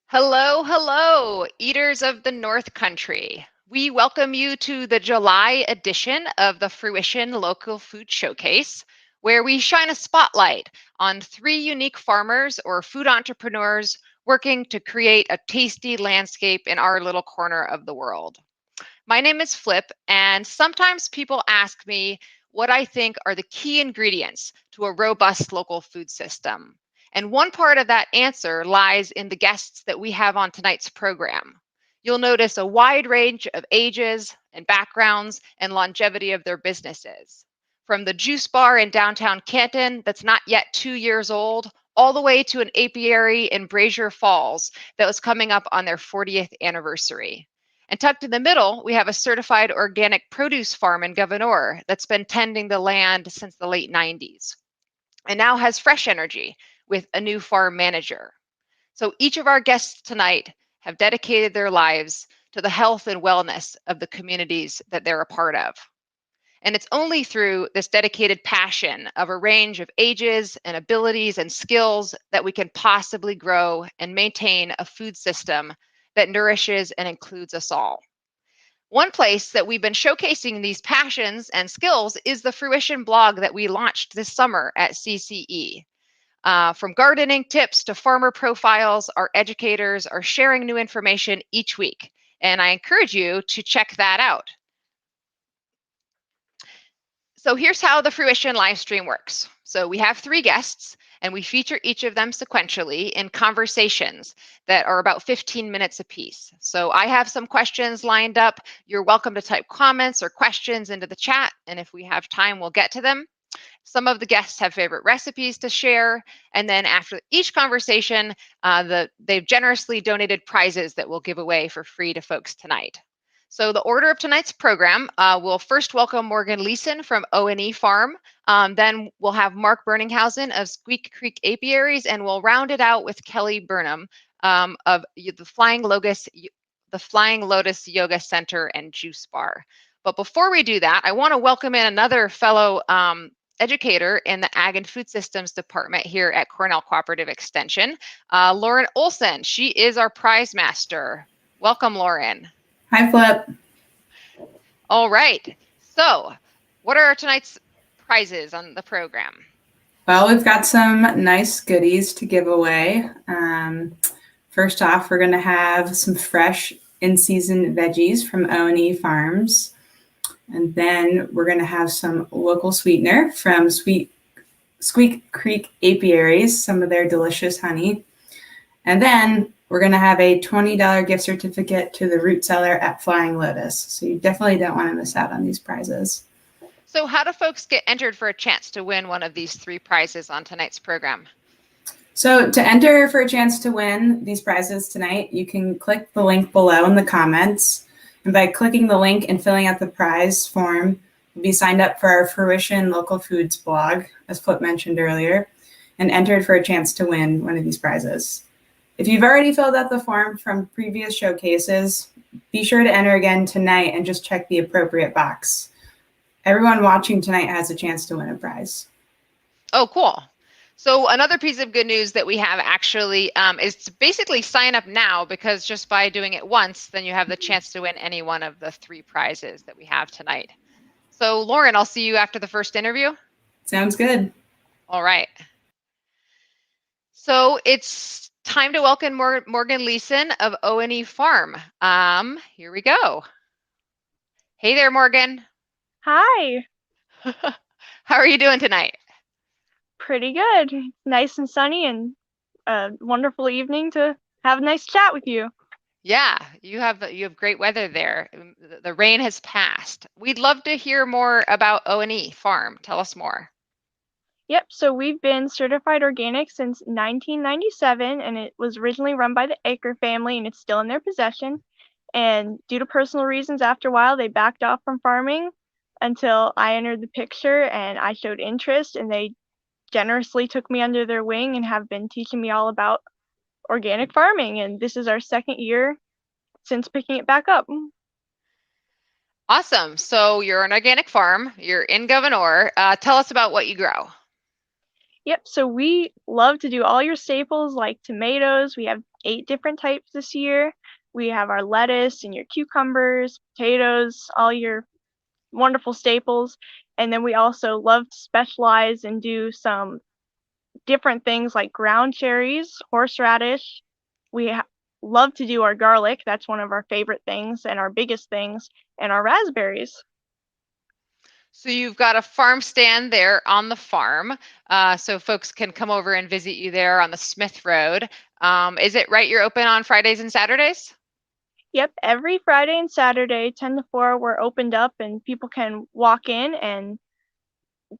Hello, hello, eaters of the North Country. We welcome you to the July edition of the Fruition Local Food Showcase, where we shine a spotlight on 3 unique farmers or food entrepreneurs working to create a tasty landscape in our little corner of the world. My name is Flip, and sometimes people ask me what I think are the key ingredients to a robust local food system. And one part of that answer lies in the guests that we have on tonight's program. You'll notice a wide range of ages and backgrounds and longevity of their businesses. From the juice bar in downtown Canton that's not yet 2 years old, all the way to an apiary in Brasher Falls that was coming up on their 40th anniversary. And tucked in the middle, we have a certified organic produce farm in Gouverneur that's been tending the land since the late 90s and now has fresh energy with a new farm manager. So each of our guests tonight have dedicated their lives to the health and wellness of the communities that they're a part of. And it's only through this dedicated passion of a range of ages and abilities and skills that we can possibly grow and maintain a food system that nourishes and includes us all. One place that we've been showcasing these passions and skills is the Fruition blog that we launched this summer at CCE. From gardening tips to farmer profiles, our educators are sharing new information each week, and I encourage you to check that out. So here's how the Fruition live stream works. So we have 3 guests, and we feature each of them sequentially in conversations that are about 15 minutes apiece. So I have some questions lined up. You're welcome to type comments or questions into the chat, and if we have time, we'll get to them. Some of the guests have favorite recipes to share, and then after each conversation, they've generously donated prizes that we'll give away for free to folks tonight. So the order of tonight's program, we'll first welcome Morgan Leeson from O&E Farm. Then we'll have Mark Berninghausen of Squeak Creek Apiaries, and we'll round it out with Kelly Burnham of the Flying Lotus Yoga Center and Juice Bar. But before we do that, I want to welcome in another fellow educator in the Ag and Food Systems Department here at Cornell Cooperative Extension, Lauren Olson. She is our prize master. Welcome, Lauren. Hi, Flip. All right. So, what are tonight's prizes on the program? Well, we've got some nice goodies to give away. First off, we're going to have some fresh in-season veggies from O&E Farms. And then we're going to have some local sweetener from Squeak Creek Apiaries, some of their delicious honey. And then we're going to have a $20 gift certificate to the root cellar at Flying Lotus. So you definitely don't want to miss out on these prizes. So how do folks get entered for a chance to win one of these 3 prizes on tonight's program? So to enter for a chance to win these prizes tonight, you can click the link below in the comments. And by clicking the link and filling out the prize form, you'll be signed up for our Fruition Local Foods blog, as Flip mentioned earlier, and entered for a chance to win one of these prizes. If you've already filled out the form from previous showcases, be sure to enter again tonight and just check the appropriate box. Everyone watching tonight has a chance to win a prize. Oh, cool. So another piece of good news that we have actually is to basically sign up now, because just by doing it once, then you have the chance to win any one of the 3 prizes that we have tonight. So Lauren, I'll see you after the first interview. Sounds good. All right. So it's time to welcome Morgan Leeson of O&E Farm. Here we go. Hey there, Morgan. Hi. How are you doing tonight? Pretty good. Nice and sunny, and a wonderful evening to have a nice chat with you. Yeah, you have great weather there. The rain has passed. We'd love to hear more about O&E Farm. Tell us more. Yep, so we've been certified organic since 1997, and it was originally run by the Aker family, and it's still in their possession. And due to personal reasons, after a while, they backed off from farming until I entered the picture, and I showed interest, and they generously took me under their wing and have been teaching me all about organic farming. And this is our 2nd year since picking it back up. Awesome. So you're an organic farm. You're in Gouverneur. Tell us about what you grow. Yep, so we love to do all your staples like tomatoes. We have 8 different types this year. We have our lettuce and your cucumbers, potatoes, all your wonderful staples. And then we also love to specialize and do some different things like ground cherries, horseradish. We love to do our garlic. That's one of our favorite things and our biggest things, and our raspberries. So you've got a farm stand there on the farm, so folks can come over and visit you there on the Smith Road. Is it right you're open on Fridays and Saturdays? Yep, every Friday and Saturday, 10 to 4, we're opened up and people can walk in and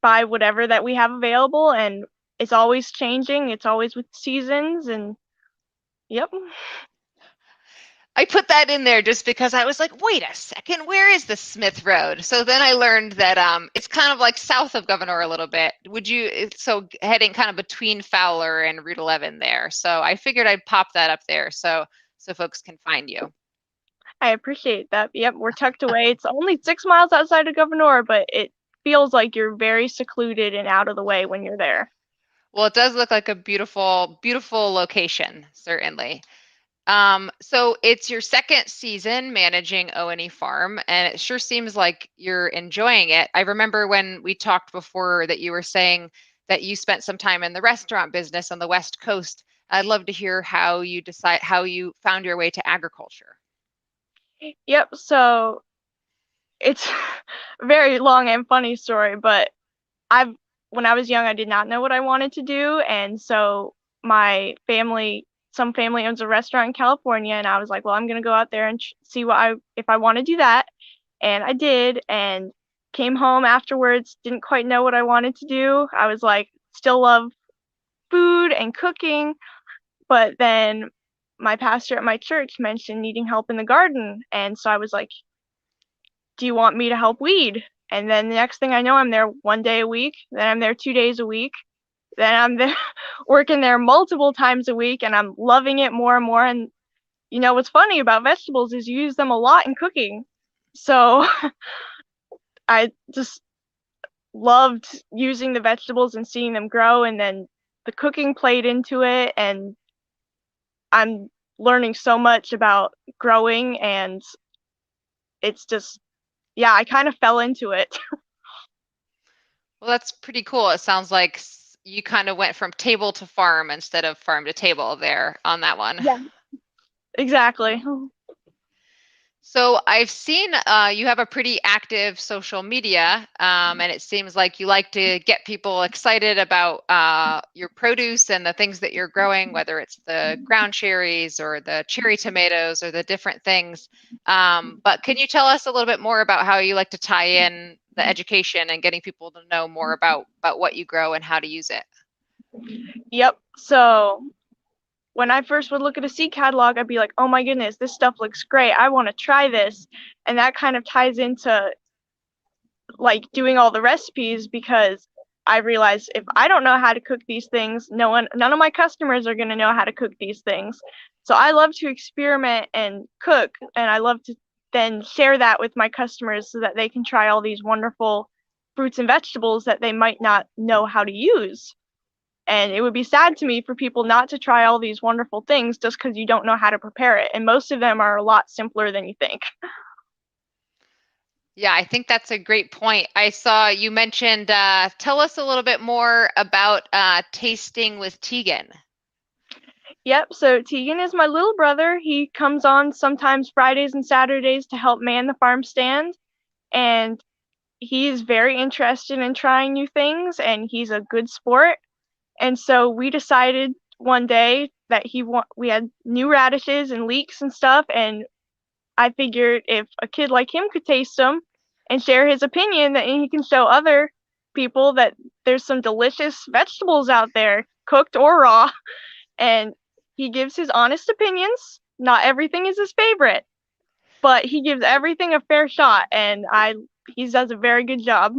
buy whatever that we have available. And it's always changing. It's always with seasons. And yep. I put that in there just because I was like, wait a second, where is the Smith Road? So then I learned that it's kind of like south of Gouverneur a little bit. So heading kind of between Fowler and Route 11 there. So I figured I'd pop that up there so folks can find you. I appreciate that. Yep, we're tucked away. It's only 6 miles outside of Gouverneur, but it feels like you're very secluded and out of the way when you're there. Well, it does look like a beautiful, beautiful location, certainly. So it's your second season managing O&E Farm, and it sure seems like you're enjoying it. I remember when we talked before that you were saying that you spent some time in the restaurant business on the West Coast. I'd love to hear how you found your way to agriculture. Yep, so it's a very long and funny story, but when I was young, I did not know what I wanted to do, and so some family owns a restaurant in California, and I was like, well, I'm gonna go out there and see if I want to do that, and I did, and came home afterwards, didn't quite know what I wanted to do. I was like, still love food and cooking, but then my pastor at my church mentioned needing help in the garden, and so I was like, do you want me to help weed? And then the next thing I know, I'm there 1 day a week, then I'm there 2 days a week, then I'm there working there multiple times a week, and I'm loving it more and more. And you know what's funny about vegetables is you use them a lot in cooking. So I just loved using the vegetables and seeing them grow, and then the cooking played into it, and I'm learning so much about growing, and it's just, yeah, I kind of fell into it. Well, that's pretty cool. It sounds like you kind of went from table to farm instead of farm to table there on that one. Yeah, exactly. So I've seen you have a pretty active social media, and it seems like you like to get people excited about your produce and the things that you're growing, whether it's the ground cherries or the cherry tomatoes or the different things. But can you tell us a little bit more about how you like to tie in the education and getting people to know more about what you grow and how to use it? Yep. So when I first would look at a seed catalog, I'd be like, oh my goodness, this stuff looks great. I want to try this. And that kind of ties into like doing all the recipes, because I realized if I don't know how to cook these things, none of my customers are going to know how to cook these things. So I love to experiment and cook, and I love to then share that with my customers so that they can try all these wonderful fruits and vegetables that they might not know how to use. And it would be sad to me for people not to try all these wonderful things just because you don't know how to prepare it. And most of them are a lot simpler than you think. Yeah, I think that's a great point. I saw you mentioned, tell us a little bit more about tasting with Tegan. Yep, so Tegan is my little brother. He comes on sometimes Fridays and Saturdays to help man the farm stand. And he's very interested in trying new things, and he's a good sport. And so we decided one day that we had new radishes and leeks and stuff, and I figured if a kid like him could taste them and share his opinion, that he can show other people that there's some delicious vegetables out there, cooked or raw. And he gives his honest opinions. Not everything is his favorite, but he gives everything a fair shot, and he does a very good job.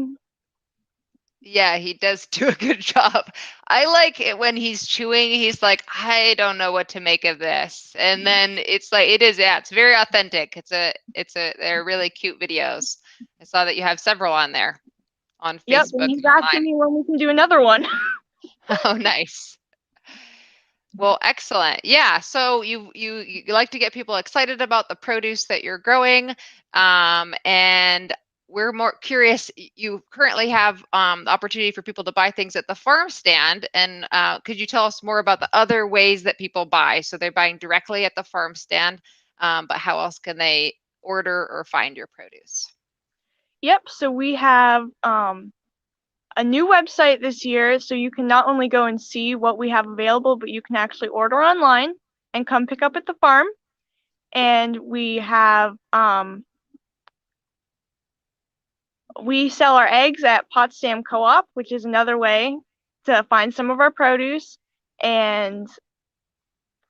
Yeah, he does do a good job. I like it when he's chewing. He's like, I don't know what to make of this, and then it's like it's very authentic. They're really cute videos. I saw that you have several on there on Facebook. Yep, and he's asking me when we can do another one. Oh, nice. Well, excellent. Yeah. So you like to get people excited about the produce that you're growing, and we're more curious. You currently have the opportunity for people to buy things at the farm stand, and could you tell us more about the other ways that people buy? So they're buying directly at the farm stand, but how else can they order or find your produce? Yep. So we have a new website this year, so you can not only go and see what we have available, but you can actually order online and come pick up at the farm. And we sell our eggs at Potsdam Co-op, which is another way to find some of our produce. And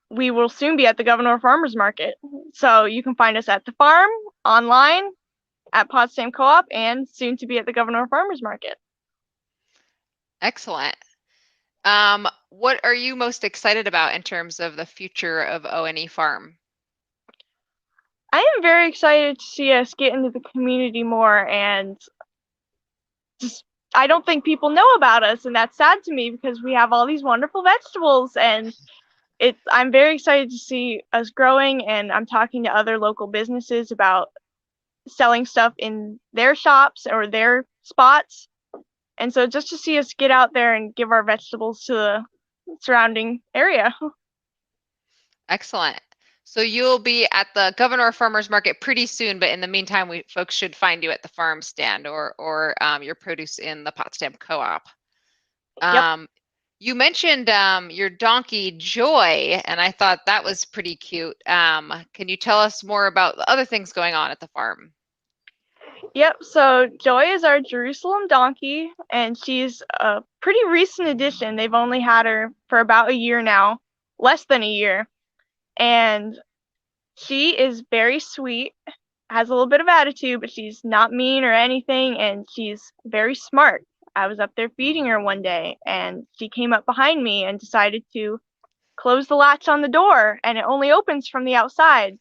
we will soon be at the Gouverneur Farmers Market. So you can find us at the farm, online, at Potsdam Co-op, and soon to be at the Gouverneur Farmers Market. Excellent. What are you most excited about in terms of the future of O&E Farm? I am very excited to see us get into the community more, and just I don't think people know about us, and that's sad to me because we have all these wonderful vegetables, and I'm very excited to see us growing, and I'm talking to other local businesses about selling stuff in their shops or their spots. And so just to see us get out there and give our vegetables to the surrounding area. Excellent. So you'll be at the Gouverneur Farmers Market pretty soon, but in the meantime, folks should find you at the farm stand or your produce in the Potsdam Co-op. Yep. You mentioned your donkey Joy, and I thought that was pretty cute. Can you tell us more about the other things going on at the farm? Yep, so Joy is our Jerusalem donkey, and she's a pretty recent addition. They've only had her for about a year now, less than a year. And she is very sweet, has a little bit of attitude, but she's not mean or anything, and she's very smart. I was up there feeding her one day, and she came up behind me and decided to close the latch on the door, and it only opens from the outside.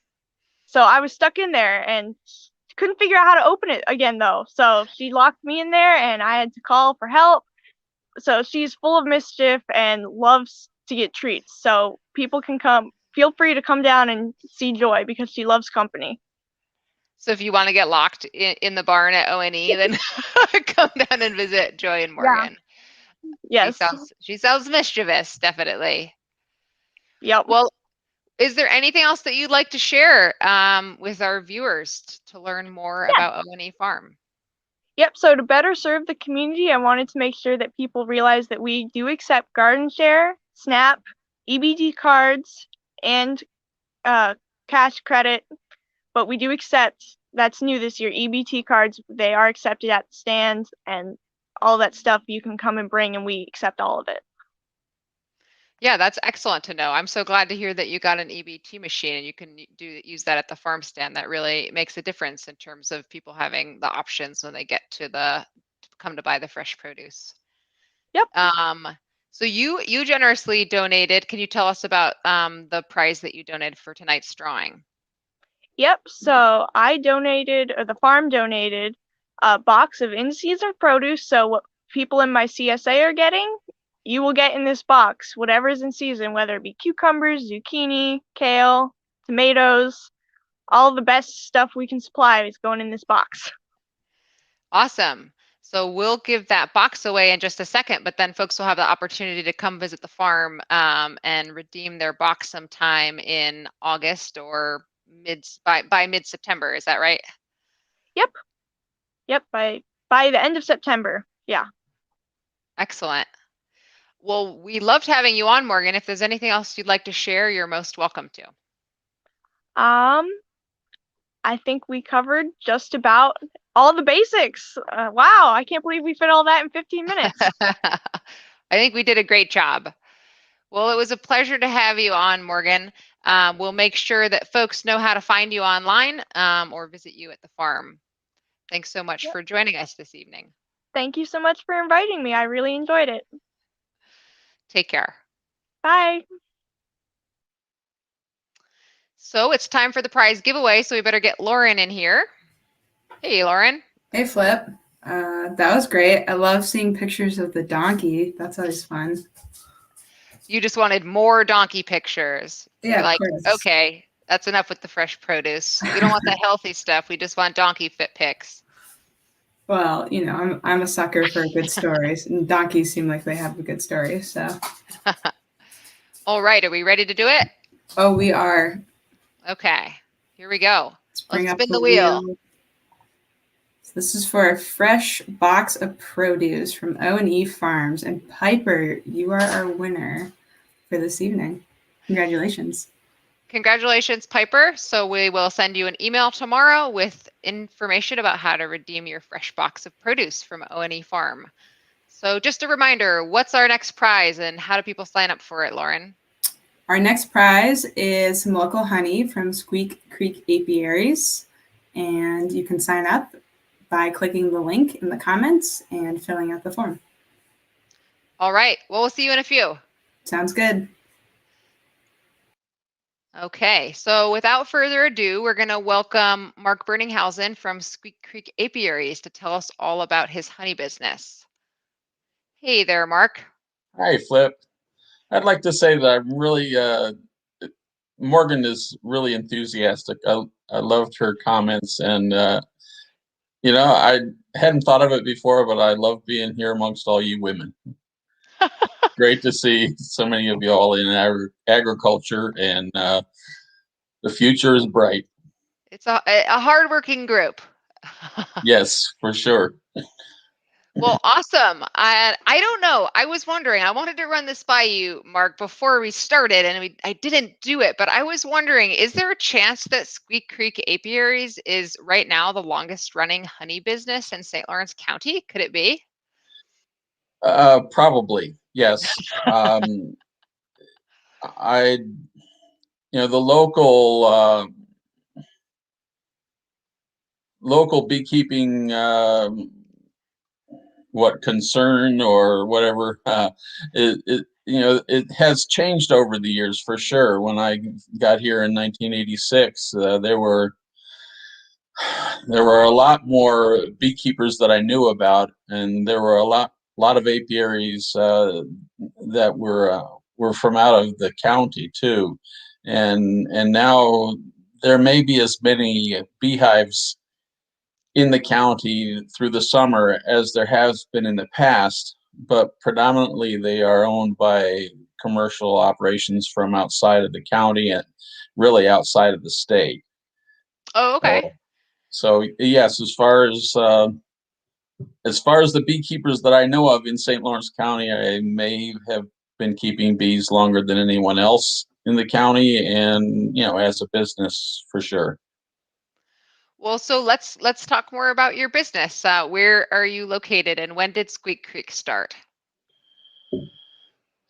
So I was stuck in there and couldn't figure out how to open it again, though. So she locked me in there, and I had to call for help. So she's full of mischief and loves to get treats. So people can feel free to come down and see Joy because she loves company. So if you want to get locked in the barn at O&E, then come down and visit Joy and Morgan. Yeah. Yes. She sounds mischievous, definitely. Yep. Well, is there anything else that you'd like to share with our viewers to learn more about O&E Farm? Yep. So to better serve the community, I wanted to make sure that people realize that we do accept Garden Share, SNAP, EBT cards, and cash credit. But we do accept, that's new this year, EBT cards. They are accepted at the stand, and all that stuff you can come and bring, and we accept all of it. Yeah, that's excellent to know. I'm so glad to hear that you got an EBT machine and you can use that at the farm stand. That really makes a difference in terms of people having the options when they get to come to buy the fresh produce. Yep. So you generously donated. Can you tell us about the prize that you donated for tonight's drawing? Yep. So I donated, or the farm donated, a box of in-season produce. So what people in my CSA are getting, you will get in this box, whatever is in season, whether it be cucumbers, zucchini, kale, tomatoes, all the best stuff we can supply is going in this box. Awesome. So we'll give that box away in just a second, but then folks will have the opportunity to come visit the farm and redeem their box sometime in August or by mid-September. Is that right? Yep. Yep. By the end of September. Yeah. Excellent. Well, we loved having you on, Morgan. If there's anything else you'd like to share, you're most welcome to. I think we covered just about all the basics. Wow, I can't believe we fit all that in 15 minutes. I think we did a great job. Well, it was a pleasure to have you on, Morgan. We'll make sure that folks know how to find you online or visit you at the farm. Thanks so much for joining us this evening. Thank you so much for inviting me. I really enjoyed it. Take care. Bye. So it's time for the prize giveaway, so we better get Lauren in here. Hey, Lauren. Hey, Flip. That was great. I love seeing pictures of the donkey. That's always fun. You just wanted more donkey pictures. Yeah, Like, of course. okay, that's enough with the fresh produce. We don't want the healthy stuff. We just want donkey fit pics. Well, I'm a sucker for good stories, and donkeys seem like they have a good story. So, All right, are we ready to do it? oh, we are. Okay, here we go. Let's bring Let's up spin the the wheel. So this is for a fresh box of produce from O&E Farms, and Piper, you are our winner for this evening. Congratulations. Congratulations, Piper. So we will send you an email tomorrow with information about how to redeem your fresh box of produce from O&E Farm. So just a reminder, what's our next prize and how do people sign up for it, Lauren? Our next prize is some local honey from Squeak Creek Apiaries, and you can sign up by clicking the link in the comments and filling out the form. All right, well, we'll see you in a few. Sounds good. Okay, so without further ado, we're going to welcome Mark Berninghausen from Squeak Creek Apiaries to tell us all about his honey business. Hey there, Mark. Hi, Flip. I'd like to say that I'm really, Morgan is really enthusiastic. I loved her comments, and I hadn't thought of it before, but I love being here amongst all you women. Great to see so many of you all in agriculture, and the future is bright. It's a hardworking group. Yes, for sure. Well, awesome. I don't know. I was wondering, I wanted to run this by you, Mark, before we started, and I didn't do it, but I was wondering, is there a chance that Squeak Creek Apiaries is right now the longest running honey business in St. Lawrence County? Could it be? Probably, yes. The local beekeeping concern or whatever it has changed over the years, for sure. When I got here in 1986, there were a lot more beekeepers that I knew about, and there were a lot of apiaries that were from out of the county too, and now there may be as many beehives in the county through the summer as there has been in the past, but predominantly they are owned by commercial operations from outside of the county and really outside of the state. Oh, okay. So yes, as far as the beekeepers that I know of in St. Lawrence County, I may have been keeping bees longer than anyone else in the county, and as a business, for sure. Well, so let's talk more about your business. Where are you located, and when did Squeak Creek start?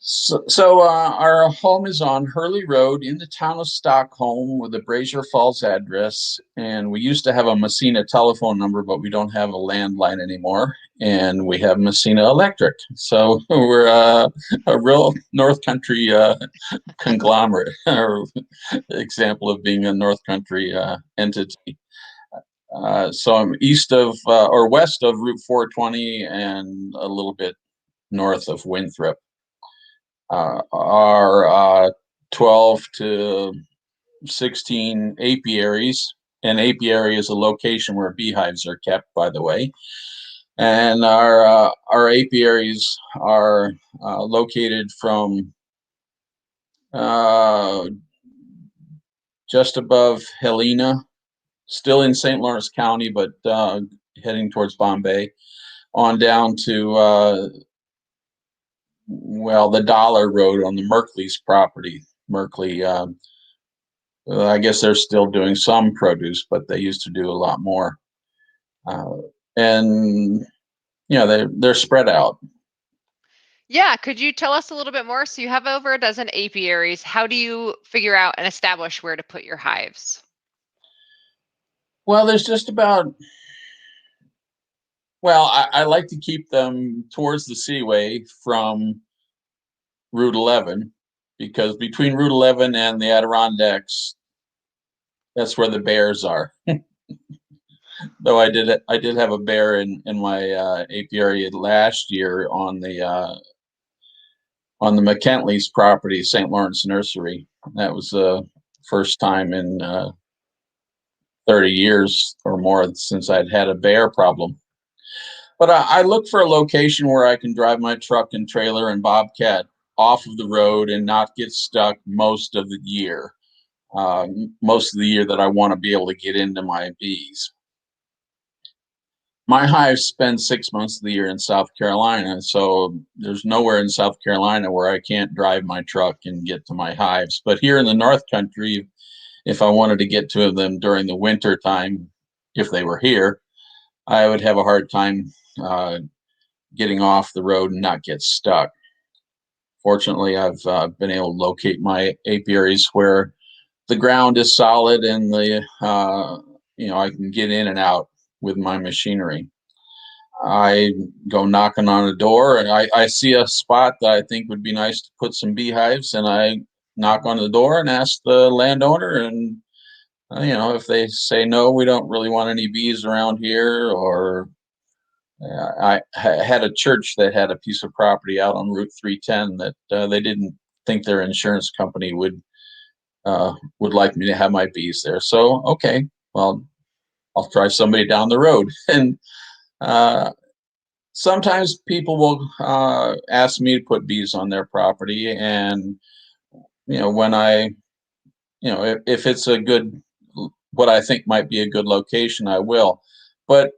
So our home is on Hurley Road in the town of Stockholm with a Brasher Falls address. And we used to have a Messina telephone number, but we don't have a landline anymore. And we have Messina Electric. So we're a real North Country conglomerate, or example of being a North Country entity. So I'm east of or west of Route 420 and a little bit north of Winthrop. Our 12 to 16 apiaries. An apiary is a location where beehives are kept, by the way. And our apiaries are located from just above Helena, still in St. Lawrence County, but heading towards Bombay, on down to the Dollar Road on the Merkley's property. Merkley, I guess they're still doing some produce, but they used to do a lot more. And they're spread out. Yeah, could you tell us a little bit more? So you have over a dozen apiaries. How do you figure out and establish where to put your hives? Well, there's just about. Well, I like to keep them towards the Seaway from Route 11, because between Route 11 and the Adirondacks, that's where the bears are. Though I did have a bear in my apiary last year on the McKinley's property, St. Lawrence Nursery. That was the first time in 30 years or more since I'd had a bear problem. But I look for a location where I can drive my truck and trailer and bobcat off of the road and not get stuck most of the year. Most of the year that I want to be able to get into my bees. My hives spend 6 months of the year in South Carolina, so there's nowhere in South Carolina where I can't drive my truck and get to my hives. But here in the North Country, if I wanted to get to them during the winter time, if they were here, I would have a hard time getting off the road and not get stuck. Fortunately, I've been able to locate my apiaries where the ground is solid and I can get in and out with my machinery. I go knocking on a door and I see a spot that I think would be nice to put some beehives, and I knock on the door and ask the landowner, and if they say no, we don't really want any bees around here, or I had a church that had a piece of property out on Route 310 that they didn't think their insurance company would like me to have my bees there. So, okay, well, I'll try somebody down the road. And sometimes people will ask me to put bees on their property. And, when if it's a good, what I think might be a good location, I will. But,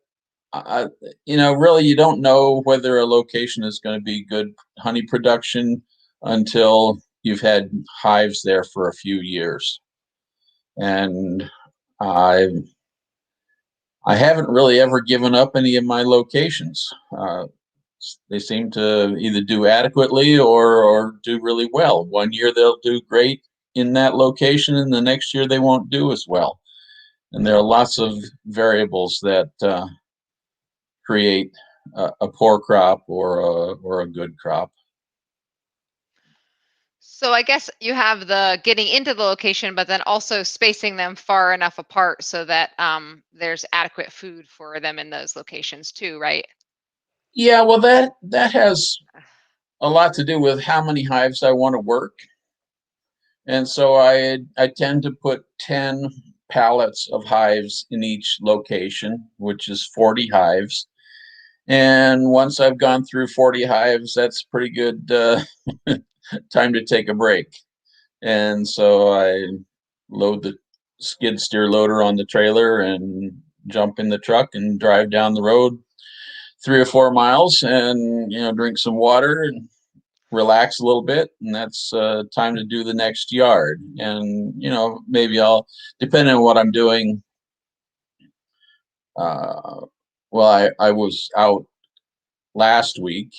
really, you don't know whether a location is going to be good honey production until you've had hives there for a few years. And I haven't really ever given up any of my locations. They seem to either do adequately or do really well. One year they'll do great in that location, and the next year they won't do as well. And there are lots of variables that create a poor crop or a good crop. So I guess you have the getting into the location, but then also spacing them far enough apart so that there's adequate food for them in those locations too, right? Yeah, well, that has a lot to do with how many hives I want to work. And so I tend to put 10 pallets of hives in each location, which is 40 hives. And once I've gone through 40 hives, that's pretty good time to take a break. And so I load the skid steer loader on the trailer and jump in the truck and drive down the road 3 or 4 miles and drink some water and relax a little bit, and that's time to do the next yard. And maybe I'll, depending on what I'm doing, well, I was out last week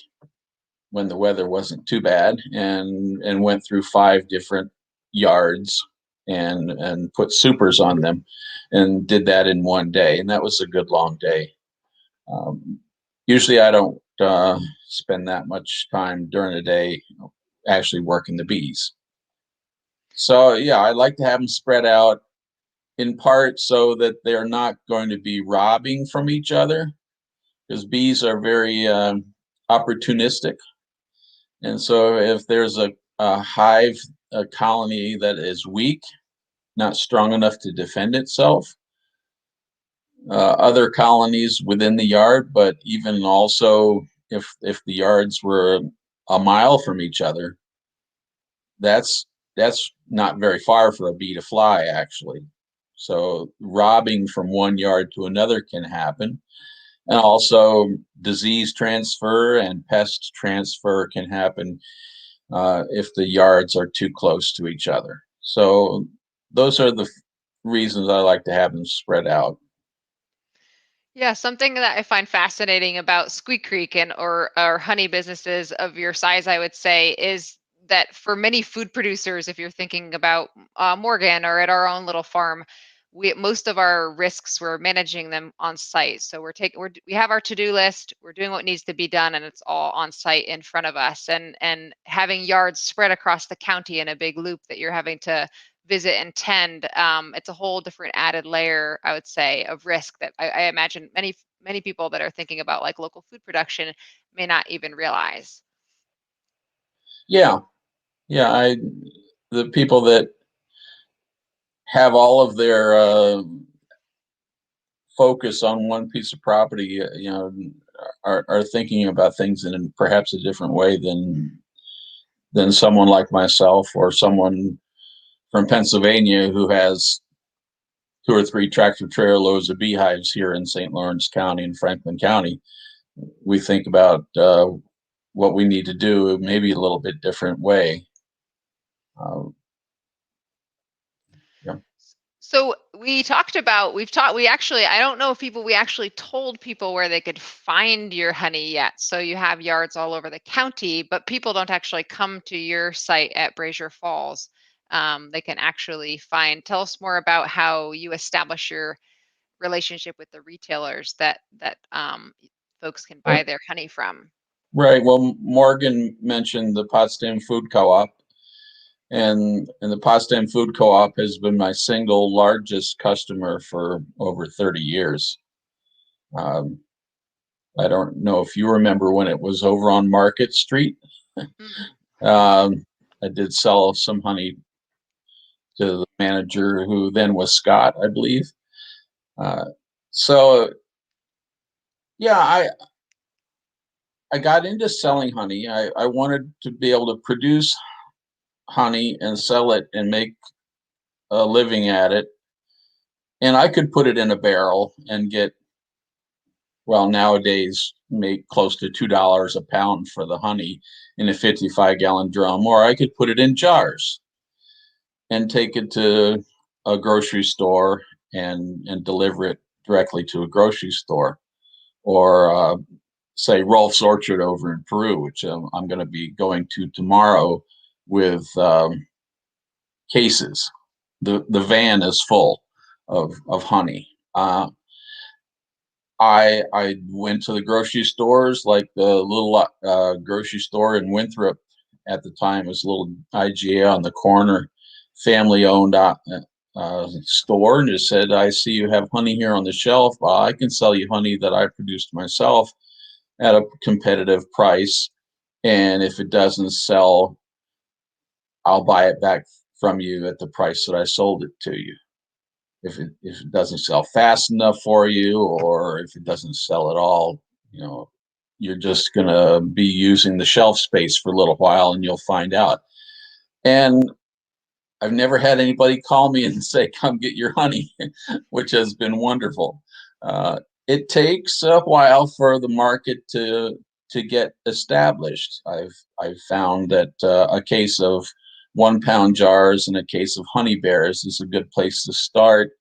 when the weather wasn't too bad and went through 5 different yards and put supers on them and did that in one day, and that was a good long day. Usually I don't spend that much time during the day actually working the bees. So yeah, I like to have them spread out, in part so that they're not going to be robbing from each other, because bees are very opportunistic. And so if there's a hive, a colony that is weak, not strong enough to defend itself, other colonies within the yard, but even also if the yards were a mile from each other, that's not very far for a bee to fly, actually. So robbing from one yard to another can happen. And also disease transfer and pest transfer can happen if the yards are too close to each other. So those are the reasons I like to have them spread out. Yeah, something that I find fascinating about Squeak Creek or honey businesses of your size, I would say, is that for many food producers, if you're thinking about Morgan or at our own little farm, most of our risks, we're managing them on site. So we have our to-do list, we're doing what needs to be done, and it's all on site in front of us. And having yards spread across the county in a big loop that you're having to visit and tend, it's a whole different added layer, I would say, of risk that I imagine many people that are thinking about like local food production may not even realize. Yeah, yeah. The people that have all of their focus on one piece of property, are thinking about things in perhaps a different way than someone like myself or someone from Pennsylvania who has 2 or 3 tractor trailer loads of beehives here in St. Lawrence County and Franklin County. We think about what we need to do maybe a little bit different way. Yeah. So we actually, I don't know if we actually told people where they could find your honey yet. So you have yards all over the county, but people don't actually come to your site at Brasher Falls. They can actually tell us more about how you establish your relationship with the retailers that folks can buy their honey from. Right. Well, Morgan mentioned the Potsdam Food Co-op, and the Potsdam Food Co-op has been my single largest customer for over 30 years. I don't know if you remember when it was over on Market Street. I did sell some honey to the manager, who then was Scott, I believe. So yeah, I got into selling honey. I wanted to be able to produce honey and sell it and make a living at it. And I could put it in a barrel and get, well, nowadays make close to $2 a pound for the honey in a 55-gallon drum, or I could put it in jars and take it to a grocery store and deliver it directly to a grocery store, or say Rolf's Orchard over in Peru, which I'm going to be going to tomorrow with cases. The van is full of honey. I went to the grocery stores, like the little grocery store in Winthrop at the time. It was a little IGA on the corner, family-owned store, and just said, "I see you have honey here on the shelf. I can sell you honey that I produced myself at a competitive price, and if it doesn't sell, I'll buy it back from you at the price that I sold it to you. If it doesn't sell fast enough for you, or if it doesn't sell at all, you're just gonna be using the shelf space for a little while, and you'll find out." And I've never had anybody call me and say, "Come get your honey," which has been wonderful. It takes a while for the market to get established. I've found that a case of 1-pound jars and a case of honey bears is a good place to start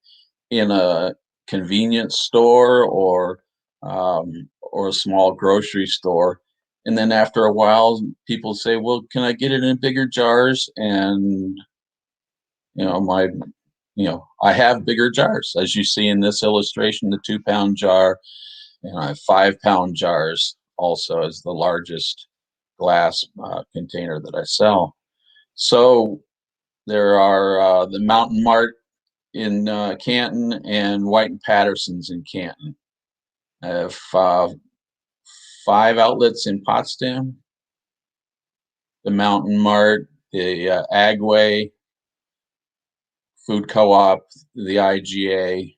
in a convenience store or a small grocery store. And then after a while, people say, "Well, can I get it in bigger jars?" And I have bigger jars, as you see in this illustration, the 2-pound jar, and I have 5-pound jars also as the largest glass container that I sell. So there are the Mountain Mart in Canton and White and Patterson's in Canton. I have 5 outlets in Potsdam, the Mountain Mart, the Agway, Food Co-op, the IGA.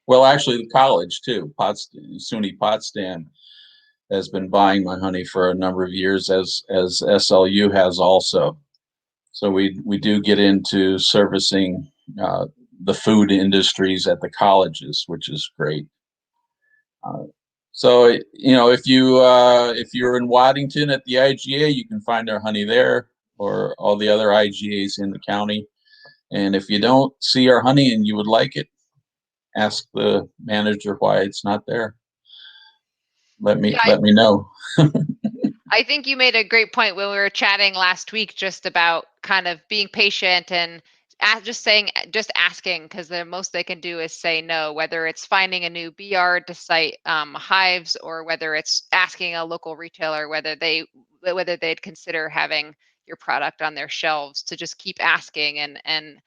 Well, actually, the college too. SUNY Potsdam has been buying my honey for a number of years, as SLU has also. So we do get into servicing the food industries at the colleges, which is great. So if you're in Waddington at the IGA, you can find our honey there, or all the other IGAs in the county. And if you don't see our honey and you would like it, ask the manager why it's not there. Let me know. I think you made a great point when we were chatting last week, just about kind of being patient and just asking, because the most they can do is say no, whether it's finding a new bee yard to site hives, or whether it's asking a local retailer whether they whether they'd consider having your product on their shelves, to just keep asking and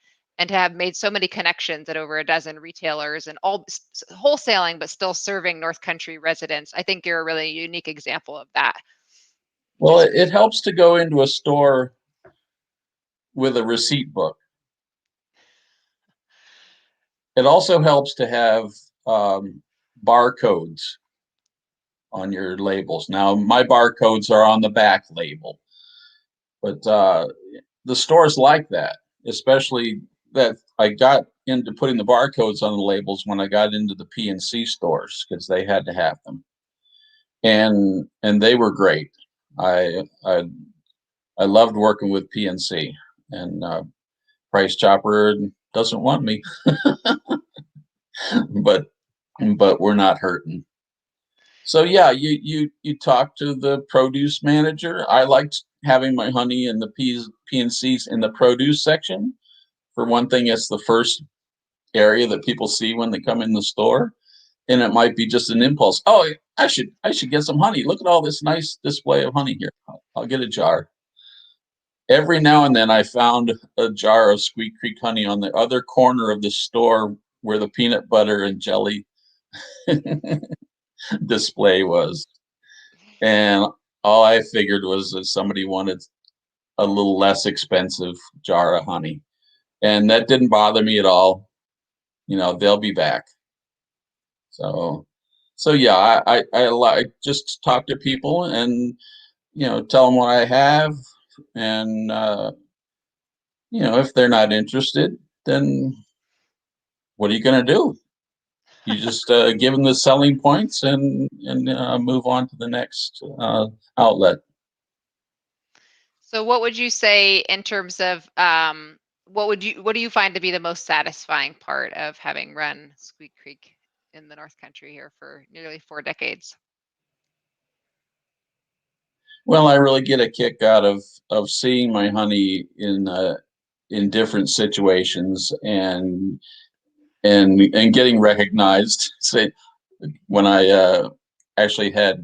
to have made so many connections at over a dozen retailers and all wholesaling, but still serving North Country residents. I think you're a really unique example of that. Well, it helps to go into a store with a receipt book. It also helps to have barcodes on your labels. Now, my barcodes are on the back label, but the stores like that, especially that I got into putting the barcodes on the labels when I got into the PNC stores, because they had to have them, and they were great. I loved working with PNC, and Price Chopper doesn't want me, but we're not hurting. So yeah, you talk to the produce manager. I liked having my honey and the PNCs in the produce section. For one thing, it's the first area that people see when they come in the store, and it might be just an impulse. Oh, I should get some honey. Look at all this nice display of honey here. I'll get a jar. Every now and then I found a jar of Squeak Creek honey on the other corner of the store where the peanut butter and jelly display was. And all I figured was that somebody wanted a little less expensive jar of honey. And that didn't bother me at all. You know, they'll be back. So yeah, I like just talk to people and, you know, tell them what I have. And, you know, if they're not interested, then what are you going to do? You just give them the selling points and move on to the next outlet. So what would you say in terms of what do you find to be the most satisfying part of having run Squeak Creek in the North Country here for nearly 4 decades? Well, I really get a kick out of seeing my honey in different situations and getting recognized. Say, when I actually had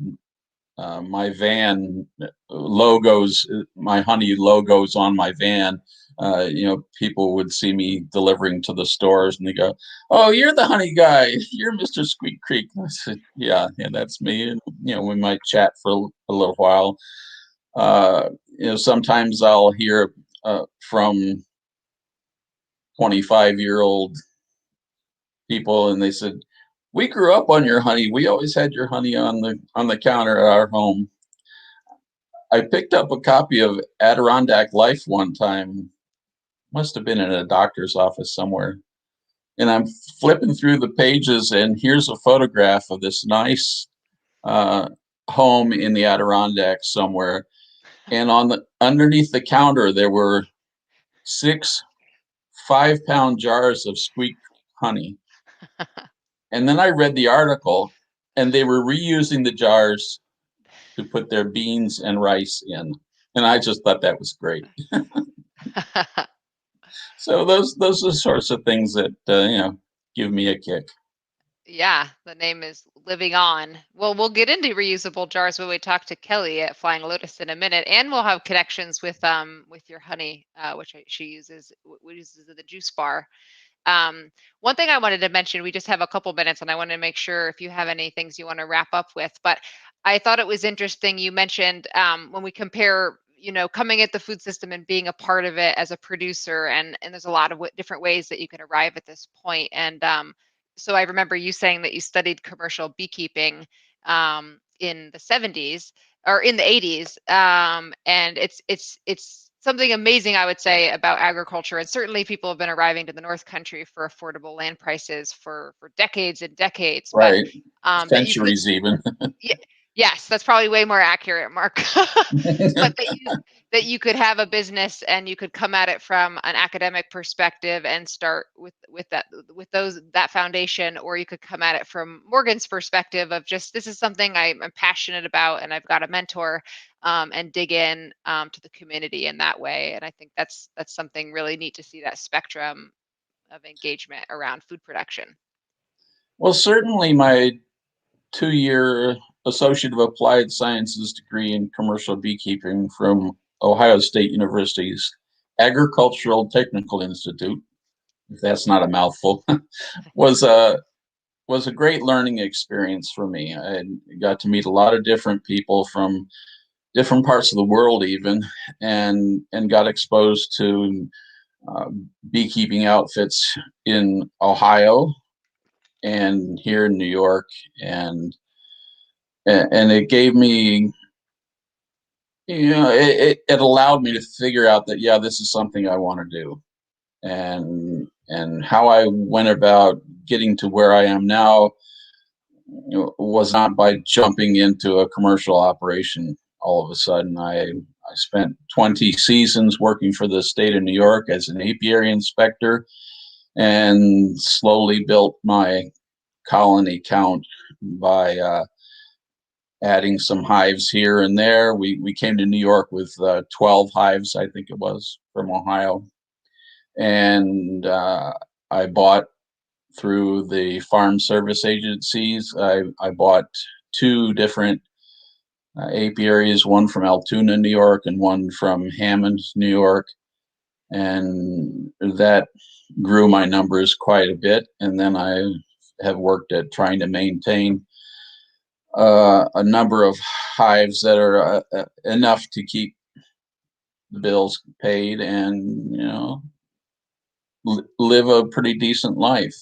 my van logos, my honey logos on my van, you know, people would see me delivering to the stores and they go, "Oh, you're the honey guy. You're Mr. Squeak Creek." I said, yeah, that's me. And, you know, we might chat for a little while. You know, sometimes I'll hear from 25-year-old people and they said, "We grew up on your honey. We always had your honey on the counter at our home." I picked up a copy of Adirondack Life one time, must have been in a doctor's office somewhere. And I'm flipping through the pages, and here's a photograph of this nice home in the Adirondacks somewhere. And underneath the counter, there were 6 5-pound jars of Squeak honey. And then I read the article, and they were reusing the jars to put their beans and rice in. And I just thought that was great. So those are the sorts of things that you know, give me a kick. Yeah, the name is living on. Well, we'll get into reusable jars when we talk to Kelly at Flying Lotus in a minute, and we'll have connections with your honey, which she uses the juice bar. One thing I wanted to mention, we just have a couple minutes, and I want to make sure if you have any things you want to wrap up with. But I thought it was interesting. You mentioned when we compare, you know, coming at the food system and being a part of it as a producer, and there's a lot of different ways that you can arrive at this point. And so I remember you saying that you studied commercial beekeeping in the 70s or in the 80s, and it's something amazing, I would say, about agriculture. And certainly people have been arriving to the North Country for affordable land prices for decades and decades. Right. But, centuries even. Yes, that's probably way more accurate, Mark. But that you could have a business and you could come at it from an academic perspective and start with that foundation, or you could come at it from Morgan's perspective of just, this is something I'm passionate about and I've got a mentor, and dig in to the community in that way. And I think that's something really neat to see, that spectrum of engagement around food production. Well, certainly my 2-year Associate of Applied Sciences degree in commercial beekeeping from Ohio State University's Agricultural Technical Institute, if that's not a mouthful, was a great learning experience for me. I got to meet a lot of different people from different parts of the world even, and got exposed to beekeeping outfits in Ohio and here in New York, and it gave me, it allowed me to figure out that, yeah, this is something I want to do. And how I went about getting to where I am now was not by jumping into a commercial operation all of a sudden. I spent 20 seasons working for the state of New York as an apiary inspector, and slowly built my colony count by adding some hives here and there. We came to New York with 12 hives, I think it was, from Ohio. And I bought through the farm service agencies. I bought 2 different apiaries, one from Altoona, New York, and one from Hammond, New York. And that grew my numbers quite a bit. And then I have worked at trying to maintain a number of hives that are enough to keep the bills paid and, live a pretty decent life.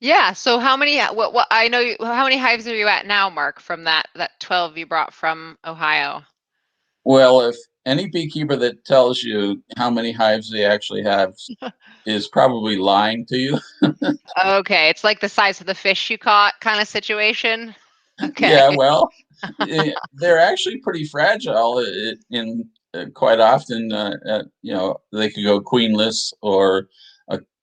Yeah. So how many? What I know? How many hives are you at now, Mark? From that 12 you brought from Ohio. Well, if any beekeeper that tells you how many hives they actually have is probably lying to you. Okay, it's like the size of the fish you caught kind of situation. Okay. Yeah, well, they're actually pretty fragile. In quite often, they could go queenless, or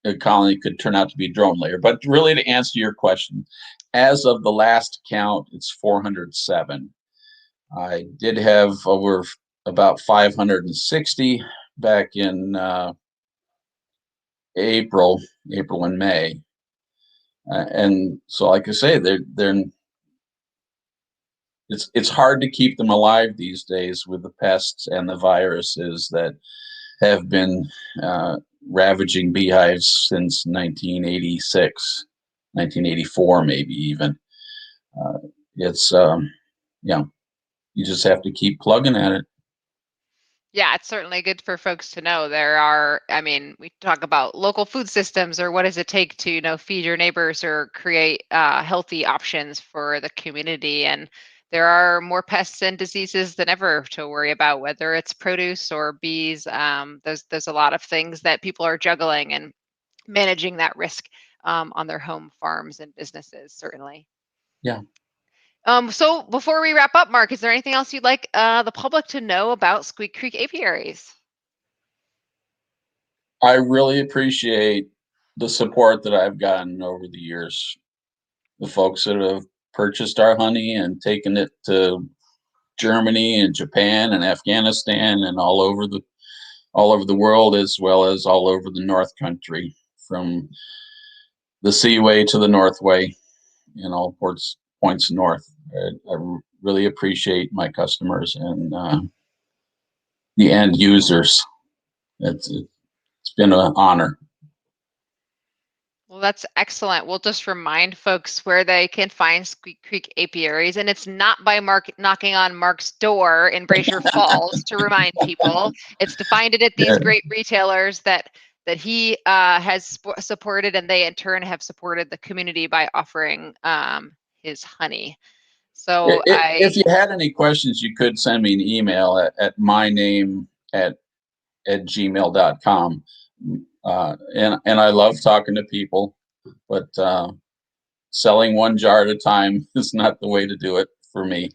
a colony could turn out to be a drone layer. But really, to answer your question, as of the last count, it's 407. I did have over about 560 back in April and May, and so, like I say, it's hard to keep them alive these days with the pests and the viruses that have been ravaging beehives since 1986, 1984, maybe even. It's you just have to keep plugging at it. Yeah, it's certainly good for folks to know. We talk about local food systems, or what does it take to, feed your neighbors or create healthy options for the community. And there are more pests and diseases than ever to worry about, whether it's produce or bees. There's a lot of things that people are juggling and managing that risk on their home farms and businesses, certainly. Yeah. So before we wrap up, Mark, is there anything else you'd like the public to know about Squeak Creek Apiaries? I really appreciate the support that I've gotten over the years. The folks that have purchased our honey and taken it to Germany and Japan and Afghanistan and all over the world, as well as all over the North Country, from the Seaway to the Northway, in all points north. I really appreciate my customers and the end users. It's been an honor. Well, that's excellent. We'll just remind folks where they can find Squeak Creek Apiaries, and it's not by Mark knocking on Mark's door in Brasher Falls to remind people. It's to find it at these great retailers that he has supported, and they in turn have supported the community by offering his honey. So if you had any questions, you could send me an email at myname@gmail.com. And I love talking to people, but selling one jar at a time is not the way to do it for me.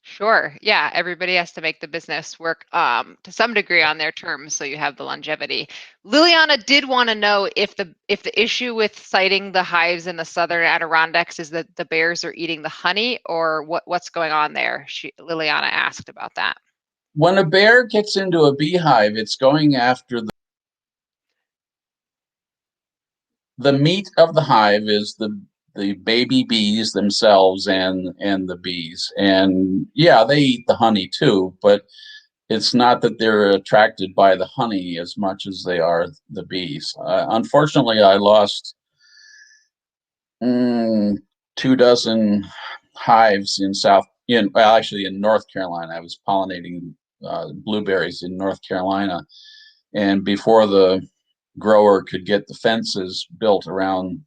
Sure. Yeah. Everybody has to make the business work to some degree on their terms, so you have the longevity. Liliana did want to know if the issue with sighting the hives in the southern Adirondacks is that the bears are eating the honey, or what's going on there. Liliana asked about that. When a bear gets into a beehive, it's going after the meat of the hive is the baby bees themselves and the bees. And yeah, they eat the honey too, but it's not that they're attracted by the honey as much as they are the bees. Unfortunately, I lost 24 hives actually in North Carolina. I was pollinating blueberries in North Carolina, and before the grower could get the fences built around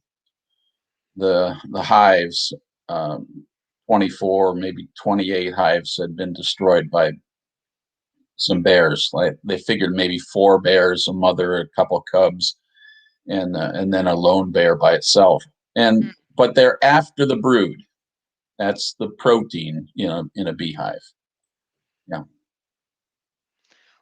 the hives, 24, maybe 28 hives had been destroyed by some bears. Like they figured maybe 4 bears, a mother, a couple cubs, and then a lone bear by itself. And but they're after the brood. That's the protein, in a beehive. Yeah.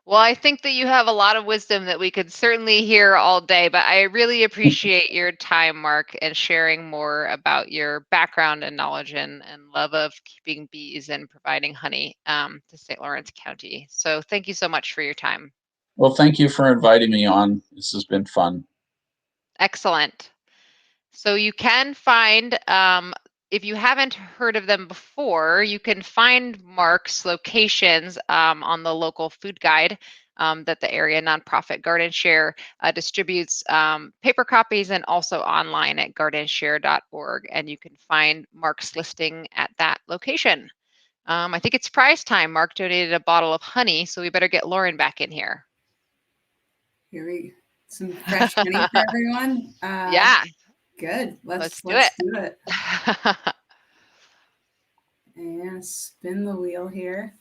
Well, I think that you have a lot of wisdom that we could certainly hear all day, but I really appreciate your time, Mark, and sharing more about your background and knowledge and love of keeping bees and providing honey to St. Lawrence County. So thank you so much for your time. Well, thank you for inviting me on. This has been fun. Excellent. So you can find, if you haven't heard of them before, you can find Mark's locations on the local food guide that the area nonprofit Garden Share distributes paper copies and also online at gardenshare.org. And you can find Mark's listing at that location. I think it's prize time. Mark donated a bottle of honey, so we better get Lauren back in here. Here we some fresh honey for everyone. Yeah. Good. Let's do it. And spin the wheel here.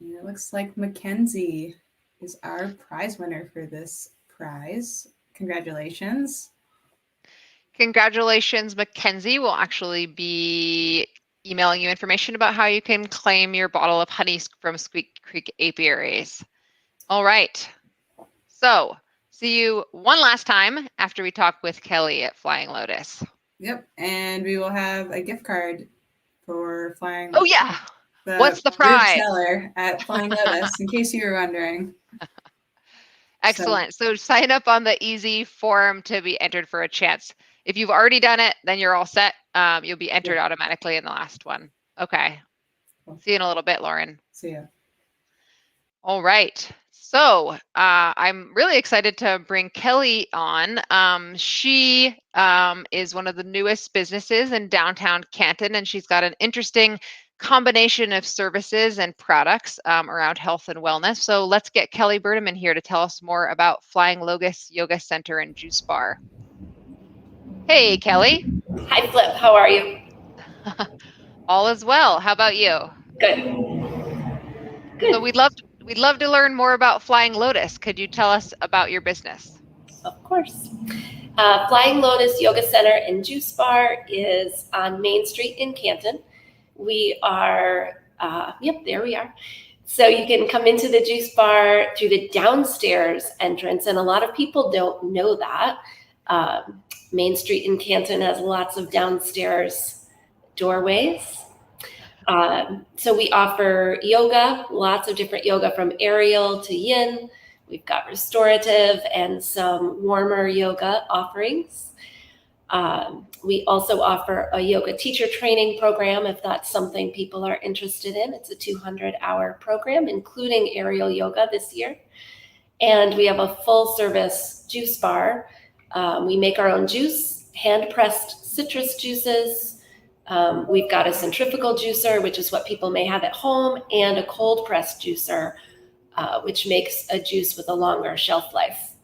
And it looks like Mackenzie is our prize winner for this prize. Congratulations. Congratulations, Mackenzie. We'll actually be emailing you information about how you can claim your bottle of honey from Squeak Creek Apiaries. All right. So see you one last time after we talk with Kelly at Flying Lotus. Yep. And we will have a gift card for Flying. Oh, yeah. What's the prize? Seller at Flying Lotus, in case you were wondering. Excellent. So sign up on the easy form to be entered for a chance. If you've already done it, then you're all set. You'll be entered automatically in the last one. Okay. Cool. See you in a little bit, Lauren. See ya. All right. So I'm really excited to bring Kelly on. She is one of the newest businesses in downtown Canton, and she's got an interesting combination of services and products around health and wellness. So let's get Kelly Burnham in here to tell us more about Flying Lotus Yoga Center and Juice Bar. Hey, Kelly. Hi, Flip. How are you? All is well. How about you? Good. So we'd love to learn more about Flying Lotus. Could you tell us about your business? Of course. Flying Lotus Yoga Center and Juice Bar is on Main Street in Canton. We are, there we are. So you can come into the juice bar through the downstairs entrance, and a lot of people don't know that. Main Street in Canton has lots of downstairs doorways. So we offer yoga, lots of different yoga from aerial to yin. We've got restorative and some warmer yoga offerings. We also offer a yoga teacher training program if that's something people are interested in. It's a 200-hour program, including aerial yoga this year. And we have a full service juice bar. We make our own juice, hand-pressed citrus juices. We've got a centrifugal juicer, which is what people may have at home, and a cold pressed juicer, which makes a juice with a longer shelf life.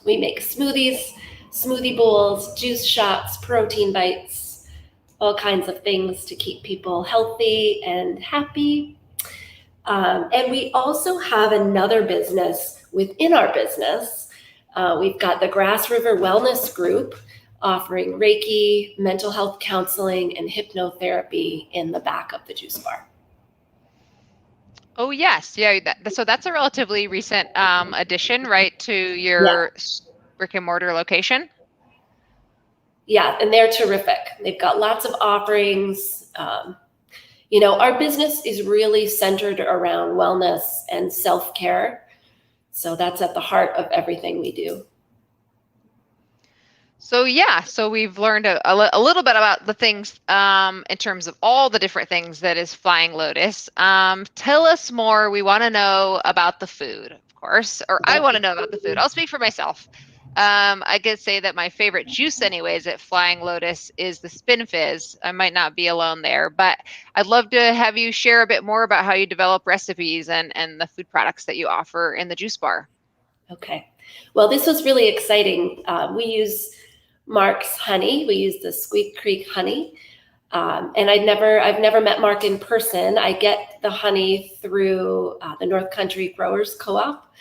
We make smoothies, smoothie bowls, juice shots, protein bites, all kinds of things to keep people healthy and happy. And we also have another business within our business. We've got the Grass River Wellness Group offering Reiki, mental health counseling, and hypnotherapy in the back of the juice bar. Oh, yes. Yeah. So that's a relatively recent addition, right, to your brick and mortar location? Yeah, and they're terrific. They've got lots of offerings. Our business is really centered around wellness and self-care. So that's at the heart of everything we do. So yeah, so we've learned a little bit about the things in terms of all the different things that is Flying Lotus. Tell us more. We want to know about the food, of course, or I want to know about the food. I'll speak for myself. I could say that my favorite juice anyways at Flying Lotus is the Spin Fizz. I might not be alone there, but I'd love to have you share a bit more about how you develop recipes and the food products that you offer in the juice bar. Okay. Well, this was really exciting. We use Mark's honey. We use the Squeak Creek honey. And I've never met Mark in person. I get the honey through the North Country Growers Co-op.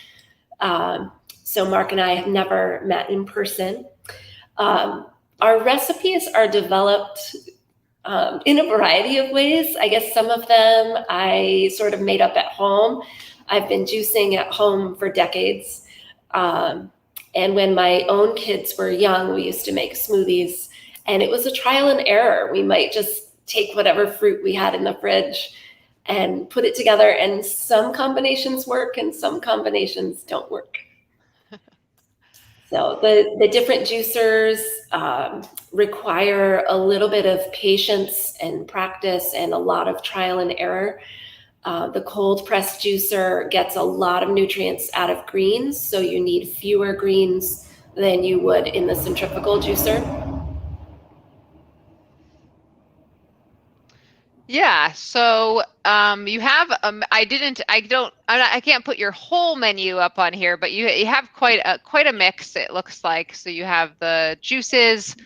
So Mark and I have never met in person. Our recipes are developed in a variety of ways. I guess some of them I sort of made up at home. I've been juicing at home for decades. And when my own kids were young, we used to make smoothies, and it was a trial and error. We might just take whatever fruit we had in the fridge and put it together, and some combinations work and some combinations don't work. So the different juicers require a little bit of patience and practice and a lot of trial and error. The cold press juicer gets a lot of nutrients out of greens, so you need fewer greens than you would in the centrifugal juicer. Yeah, so you have I can't put your whole menu up on here, but you have quite a mix, it looks like. So you have the juices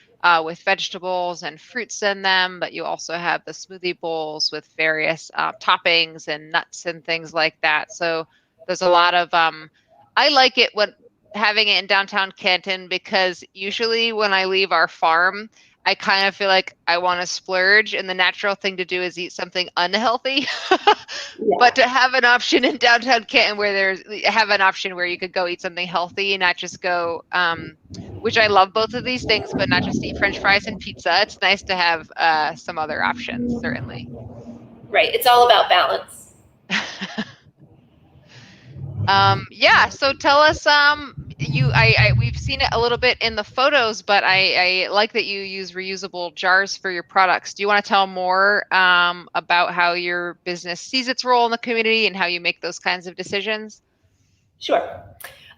with vegetables and fruits in them, but you also have the smoothie bowls with various toppings and nuts and things like that. So there's a lot of I like it when having it in downtown Canton, because usually when I leave our farm, I kind of feel like I want to splurge, and the natural thing to do is eat something unhealthy. Yeah. But to have an option in downtown Canton where have an option where you could go eat something healthy and not just go, which I love both of these things, but not just eat French fries and pizza. It's nice to have some other options, certainly. Right. It's all about balance. Yeah, so tell us, we've seen it a little bit in the photos, but I like that you use reusable jars for your products. Do you want to tell more about how your business sees its role in the community and how you make those kinds of decisions? Sure.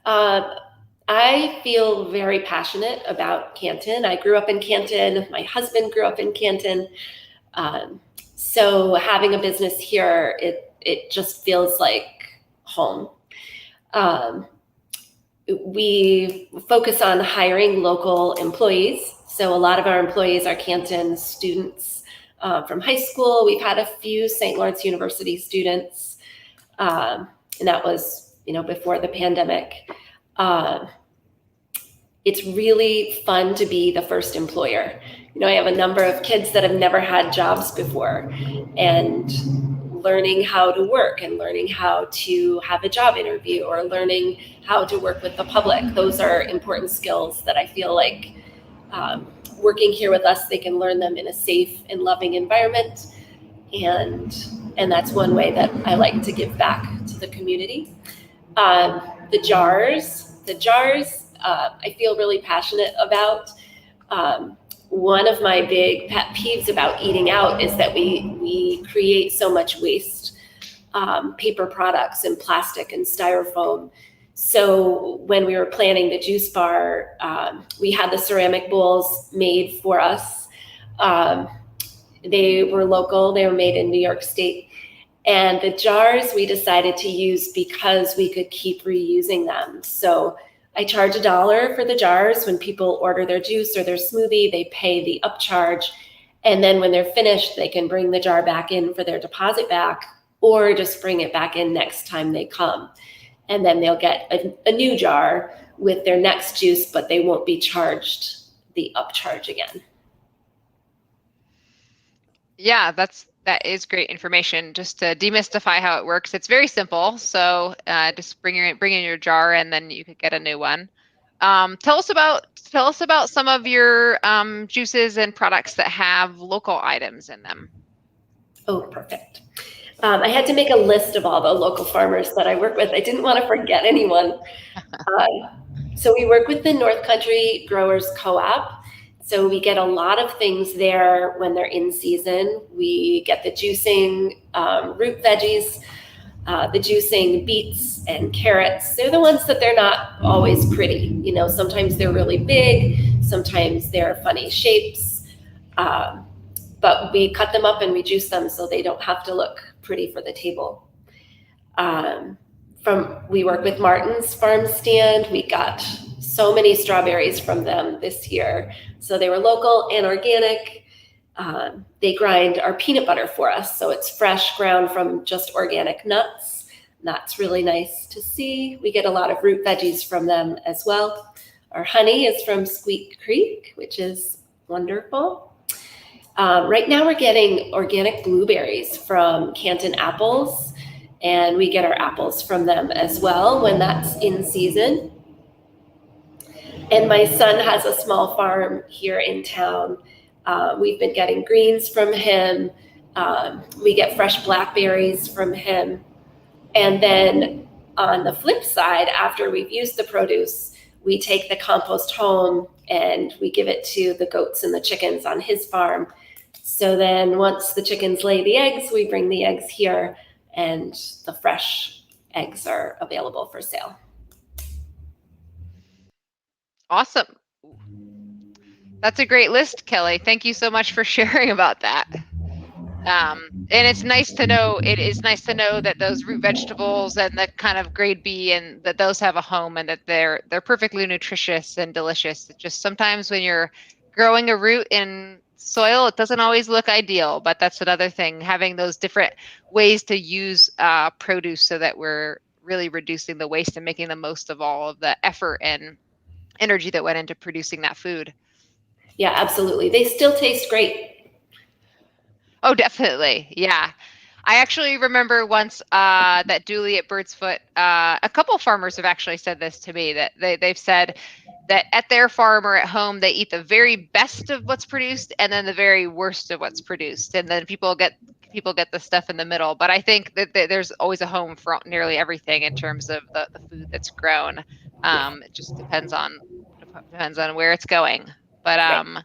I feel very passionate about Canton. I grew up in Canton. My husband grew up in Canton. So having a business here, it just feels like home. We focus on hiring local employees. So a lot of our employees are Canton students from high school. We've had a few St. Lawrence University students, and that was, before the pandemic. It's really fun to be the first employer. I have a number of kids that have never had jobs before, and learning how to work and learning how to have a job interview or learning how to work with the public. Those are important skills that I feel like working here with us, they can learn them in a safe and loving environment. And that's one way that I like to give back to the community. The jars, I feel really passionate about. One of my big pet peeves about eating out is that we create so much waste, paper products and plastic and styrofoam. So when we were planning the juice bar, we had the ceramic bowls made for us. They were local, they were made in New York State. And the jars we decided to use because we could keep reusing them. So I charge $1 for the jars. When people order their juice or their smoothie, they pay the upcharge. And then when they're finished, they can bring the jar back in for their deposit back, or just bring it back in next time they come. And then they'll get a new jar with their next juice, but they won't be charged the upcharge again. Yeah, that is great information. Just to demystify how it works, it's very simple. So just bring in your jar, and then you could get a new one. Tell us about some of your juices and products that have local items in them. Oh, perfect. I had to make a list of all the local farmers that I work with. I didn't want to forget anyone. So we work with the North Country Growers Co-op. So we get a lot of things there when they're in season. We get the juicing root veggies, the juicing beets and carrots. They're the ones that they're not always pretty. You know, sometimes they're really big, sometimes they're funny shapes. But we cut them up and we juice them so they don't have to look pretty for the table. We work with Martin's Farm Stand. We got so many strawberries from them this year. So they were local and organic. They grind our peanut butter for us. So it's fresh, ground from just organic nuts. That's really nice to see. We get a lot of root veggies from them as well. Our honey is from Squeak Creek, which is wonderful. Right now we're getting organic blueberries from Canton apples, and we get our apples from them as well when that's in season. And my son has a small farm here in town. We've been getting greens from him. We get fresh blackberries from him. And then on the flip side, after we've used the produce, we take the compost home and we give it to the goats and the chickens on his farm. So then once the chickens lay the eggs, we bring the eggs here and the fresh eggs are available for sale. Awesome. That's a great list, Kelly. Thank you so much for sharing about that. And it's nice to know, it is nice to know that those root vegetables and the kind of grade B and that those have a home and that they're perfectly nutritious and delicious. It's just sometimes when you're growing a root in soil, it doesn't always look ideal, but that's another thing, having those different ways to use produce so that we're really reducing the waste and making the most of all of the effort and energy that went into producing that food. Yeah, absolutely. They still taste great. Oh, definitely. Yeah. I actually remember once that Dooley at Bird's Foot, a couple farmers have actually said this to me, that they've said that at their farm or at home, they eat the very best of what's produced and then the very worst of what's produced. And then people get the stuff in the middle. But I think that there's always a home for nearly everything in terms of the food that's grown. It just depends on where it's going. But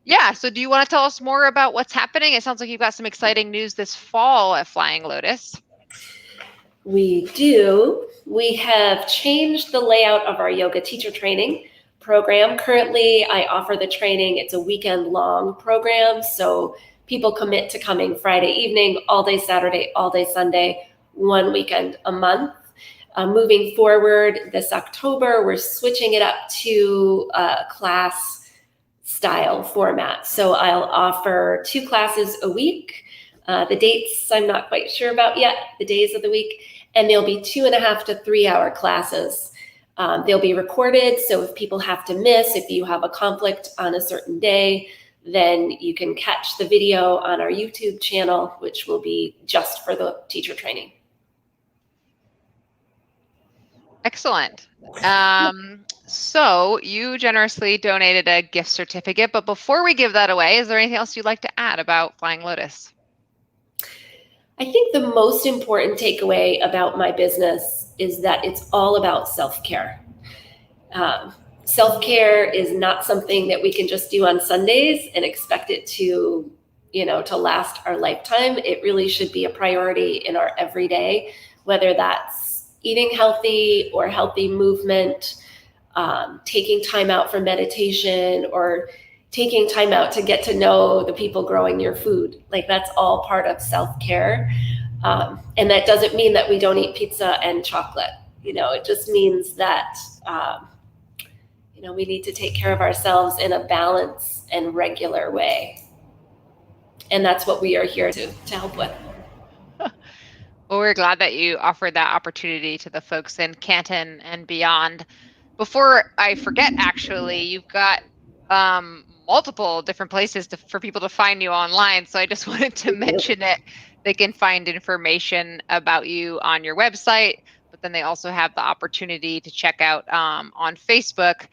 yeah, so do you want to tell us more about what's happening? It sounds like you've got some exciting news this fall at Flying Lotus. We do. We have changed the layout of our yoga teacher training program. Currently, I offer the training. It's a weekend-long program, so people commit to coming Friday evening, all day Saturday, all day Sunday, one weekend a month. Moving forward this October, we're switching it up to a class style format. So I'll offer 2 classes a week. The dates I'm not quite sure about yet, the days of the week, and they'll be 2.5 to 3 hour classes. They'll be recorded, so if people have to miss, if you have a conflict on a certain day, then you can catch the video on our YouTube channel, which will be just for the teacher training. Excellent. So you generously donated a gift certificate, but before we give that away, is there anything else you'd like to add about Flying Lotus? I think the most important takeaway about my business is that it's all about self-care. Self-care is not something that we can just do on Sundays and expect it to, to last our lifetime. It really should be a priority in our everyday, whether that's eating healthy or healthy movement, taking time out for meditation, or taking time out to get to know the people growing your food. Like, that's all part of self-care. And that doesn't mean that we don't eat pizza and chocolate. It just means that, we need to take care of ourselves in a balanced and regular way. And that's what we are here to help with. Well, we're glad that you offered that opportunity to the folks in Canton and beyond. Before I forget, actually, you've got multiple different places for people to find you online. So I just wanted to mention it. They can find information about you on your website, but then they also have the opportunity to check out on Facebook.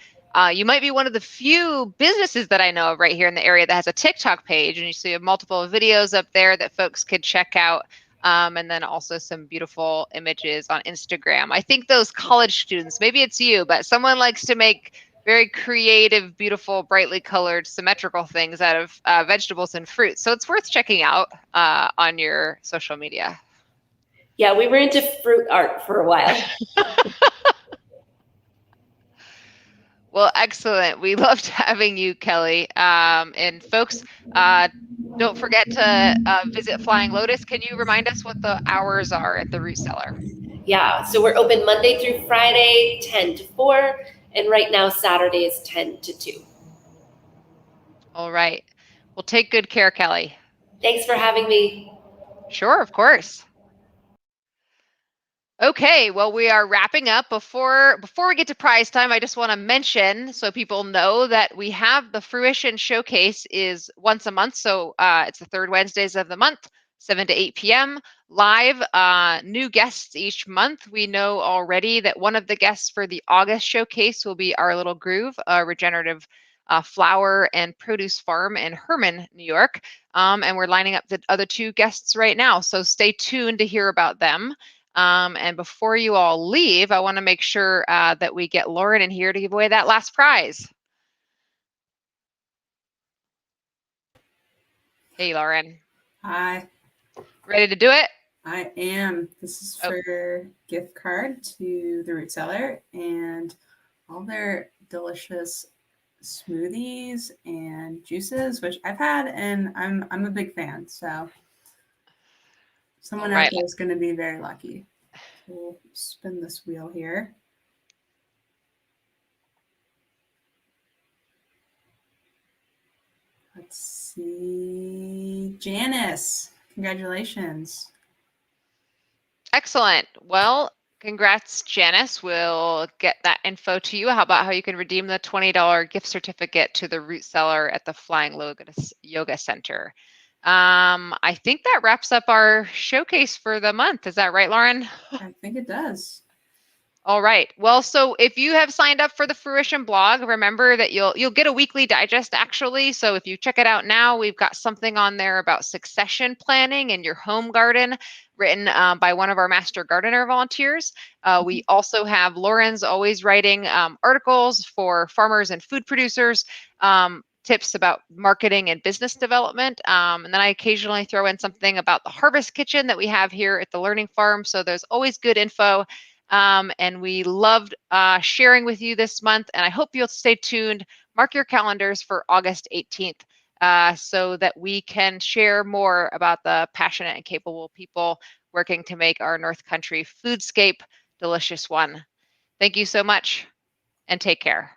You might be one of the few businesses that I know of right here in the area that has a TikTok page, and you see multiple videos up there that folks could check out. and then also some beautiful images on Instagram. I think those college students, maybe it's you, but someone likes to make very creative, beautiful, brightly colored, symmetrical things out of vegetables and fruit. So it's worth checking out on your social media. Yeah, we were into fruit art for a while. Well, excellent. We loved having you, Kelly. And folks, don't forget to visit Flying Lotus. Can you remind us what the hours are at the root cellar? Yeah, so we're open Monday through Friday, 10 to 4, and right now Saturday is 10 to 2. All right. Well, take good care, Kelly. Thanks for having me. Sure, of course. Okay, well, we are wrapping up. Before we get to prize time, I just want to mention so people know that we have the Fruition Showcase is once a month. So it's the third Wednesdays of the month, 7 to 8 p.m. live. New guests each month. We know already that one of the guests for the August showcase will be our little Groove, a regenerative flower and produce farm in Herman, New York. And we're lining up the other 2 guests right now. So stay tuned to hear about them. And before you all leave, I want to make sure that we get Lauren in here to give away that last prize. Hey, Lauren. Hi. Ready to do it? I am. This is for gift card to the root cellar and all their delicious smoothies and juices, which I've had, and I'm a big fan. So someone out there is going to be very lucky. We'll spin this wheel here. Let's see. Janice, congratulations. Excellent. Well, congrats, Janice. We'll get that info to you. How about how you can redeem the $20 gift certificate to the root cellar at the Flying Lotus Yoga Center. I think that wraps up our showcase for the month. Is that right, Lauren? I think it does. All right. Well, so if you have signed up for the Fruition blog, remember that you'll get a weekly digest actually. So if you check it out now, we've got something on there about succession planning in your home garden written by one of our master gardener volunteers. We also have Lauren's always writing articles for farmers and food producers, tips about marketing and business development. And then I occasionally throw in something about the harvest kitchen that we have here at the Learning Farm. So there's always good info. And we loved sharing with you this month, and I hope you'll stay tuned. Mark your calendars for August 18th so that we can share more about the passionate and capable people working to make our North Country foodscape delicious one. Thank you so much, and take care.